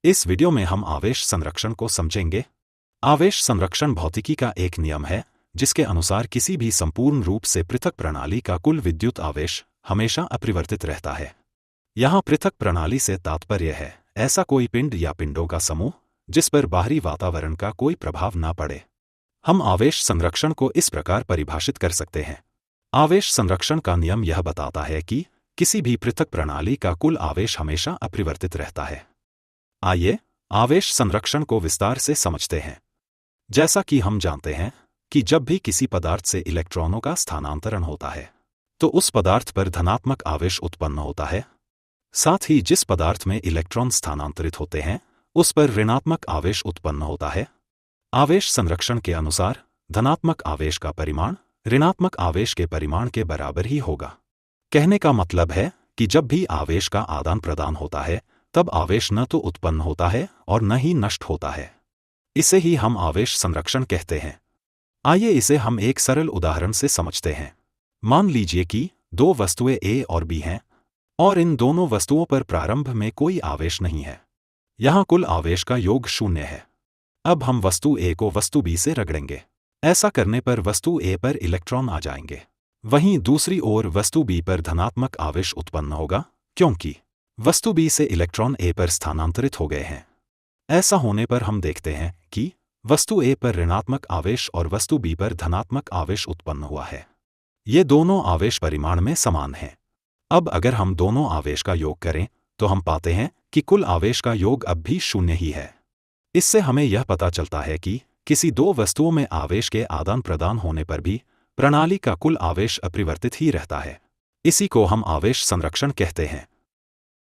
इस वीडियो में हम आवेश संरक्षण को समझेंगे। आवेश संरक्षण भौतिकी का एक नियम है जिसके अनुसार किसी भी संपूर्ण रूप से पृथक प्रणाली का कुल विद्युत आवेश हमेशा अपरिवर्तित रहता है। यहाँ पृथक प्रणाली से तात्पर्य है ऐसा कोई पिंड या पिंडों का समूह जिस पर बाहरी वातावरण का कोई प्रभाव न पड़े। हम आवेश संरक्षण को इस प्रकार परिभाषित कर सकते हैं। आवेश संरक्षण का नियम यह बताता है कि किसी भी पृथक प्रणाली का कुल आवेश हमेशा अपरिवर्तित रहता है। आइए आवेश संरक्षण को विस्तार से समझते हैं। जैसा कि हम जानते हैं कि जब भी किसी पदार्थ से इलेक्ट्रॉनों का स्थानांतरण होता है तो उस पदार्थ पर धनात्मक आवेश उत्पन्न होता है। साथ ही जिस पदार्थ में इलेक्ट्रॉन स्थानांतरित होते हैं उस पर ऋणात्मक आवेश उत्पन्न होता है। आवेश संरक्षण के अनुसार धनात्मक आवेश का परिमाण ऋणात्मक आवेश के परिमाण के बराबर ही होगा। कहने का मतलब है कि जब भी आवेश का आदान प्रदान होता है तब आवेश न तो उत्पन्न होता है और न ही नष्ट होता है। इसे ही हम आवेश संरक्षण कहते हैं। आइए इसे हम एक सरल उदाहरण से समझते हैं। मान लीजिए कि दो वस्तुएं A और B हैं और इन दोनों वस्तुओं पर प्रारंभ में कोई आवेश नहीं है। यहाँ कुल आवेश का योग 0 है। अब हम वस्तु A को वस्तु B से रगड़ेंगे। ऐसा करने पर वस्तु A पर इलेक्ट्रॉन आ जाएंगे। वहीं दूसरी ओर वस्तु B पर धनात्मक आवेश उत्पन्न होगा क्योंकि वस्तु B से इलेक्ट्रॉन A पर स्थानांतरित हो गए हैं। ऐसा होने पर हम देखते हैं कि वस्तु A पर ऋणात्मक आवेश और वस्तु B पर धनात्मक आवेश उत्पन्न हुआ है। ये दोनों आवेश परिमाण में समान हैं। अब अगर हम दोनों आवेश का योग करें तो हम पाते हैं कि कुल आवेश का योग अब भी 0 ही है। इससे हमें यह पता चलता है कि किसी दो वस्तुओं में आवेश के आदान प्रदान होने पर भी प्रणाली का कुल आवेश अपरिवर्तित ही रहता है। इसी को हम आवेश संरक्षण कहते हैं।